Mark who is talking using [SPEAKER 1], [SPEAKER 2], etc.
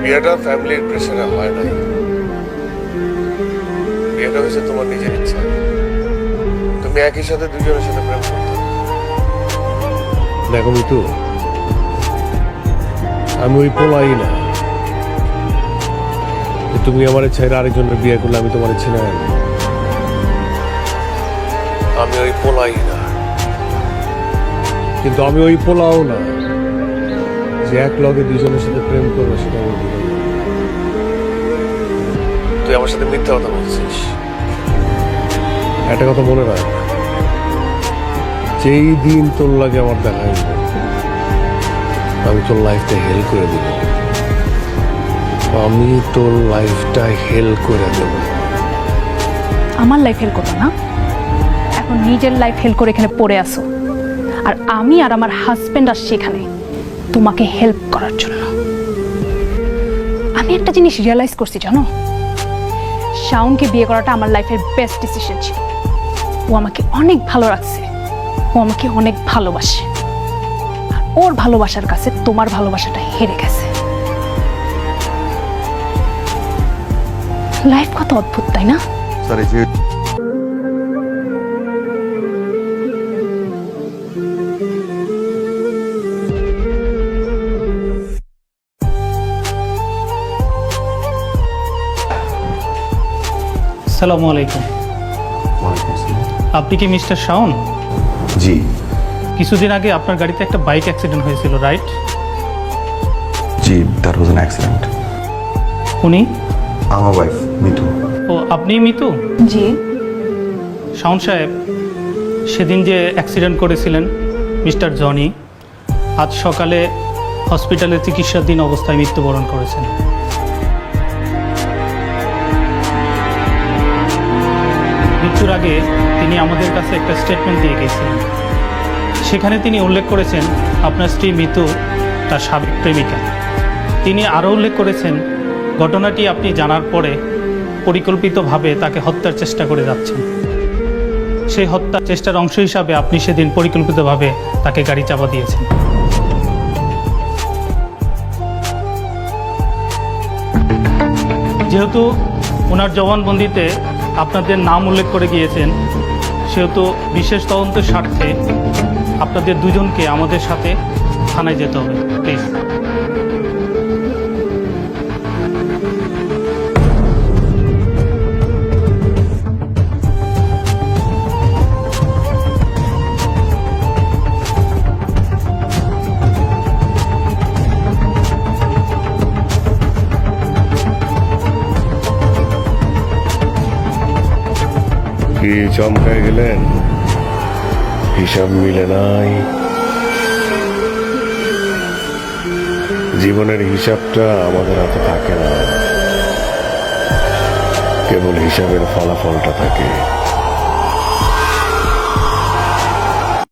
[SPEAKER 1] বিয়েটা ফ্যামিলির প্রেশারে হয় না, বিয়েটা হয়েছে তোমার নিজের ইচ্ছা। তুমি একই সাথে দুজনের সাথে প্রেম করতে। দেখো মিতু, আমি ওই পোলাই না। তুমি আমার ছেড়ে আরেকজনের বিয়ে করলে আমি তোমার ছেলে না। আমি ওই পোলাই না, কিন্তু আমি ওই পোলাও না যে এক লগে দুজনের সাথে প্রেম করবো সেটা আমি বুঝি না। তুই আমার সাথে মিথ্যা কথা বলছিস। একটা কথা মনে রাখ, যেই দিন তোর লাগে আমার দেখা হইবে আমি তোর লাইফটা হেল করে দিব। আমি তোর লাইফটা হেল করে দেব।
[SPEAKER 2] আমার লাইফ হেল করো না, এখন নিজের লাইফ হেল করে এখানে পড়ে আসো। আর আমি আর আমার হাজবেন্ড আসছি এখানে তোমাকে হেল্প করার জন্য। আমি একটা জিনিস রিয়েলাইজ করছি জানো, শাওনকে বিয়ে করাটা আমার লাইফের বেস্ট ডিসিশন ছিল। ও আমাকে অনেক ভালো রাখছে, ও আমাকে অনেক ভালোবাসে। আর ওর ভালোবাসার কাছে তোমার ভালোবাসাটা হেরে গেছে। লাইফ কত অদ্ভুত, তাই না?
[SPEAKER 3] আসসালামু আলাইকুম। আপনি কি মিস্টার শাওন?
[SPEAKER 4] জি
[SPEAKER 3] কিছুদিন আগে আপনার গাড়িতে একটা বাইক অ্যাক্সিডেন্ট হয়েছিল, right?
[SPEAKER 4] G, that was an accident.
[SPEAKER 3] উনি?
[SPEAKER 4] আমার ওয়াইফ মিতু।
[SPEAKER 3] ও, আপনি মিতু?
[SPEAKER 2] জি।
[SPEAKER 3] শাওন সাহেব, সেদিন যে অ্যাক্সিডেন্ট করেছিলেন মিস্টার জনি, আজ সকালে হসপিটালে চিকিৎসাধীন অবস্থায় মৃত্যুবরণ করেছেন। মৃত্যুর আগে তিনি আমাদের কাছে একটা স্টেটমেন্ট দিয়ে গেছিলেন। সেখানে তিনি উল্লেখ করেছেন আপনার স্ত্রী মিতু তার সাবেক প্রেমিকা। তিনি আরও উল্লেখ করেছেন ঘটনাটি আপনি জানার পরে পরিকল্পিতভাবে তাকে হত্যার চেষ্টা করে যাচ্ছেন। সেই হত্যার চেষ্টার অংশ হিসাবে আপনি সেদিন পরিকল্পিতভাবে তাকে গাড়ি চাপা দিয়েছেন। যেহেতু ওনার জবানবন্দিতে আপনাদের নাম উল্লেখ করে গিয়েছেন, সেহেতু বিশেষ তদন্তের স্বার্থে আপনাদের দুজনকে আমাদের সাথে থানায় যেতে হবে, প্লিজ।
[SPEAKER 1] কি চমকায় গেলেন? হিসাব মিলে নাই। জীবনের হিসাবটা আমাদের হাতে থাকে না, কেবল হিসাবের ফলাফলটা থাকে।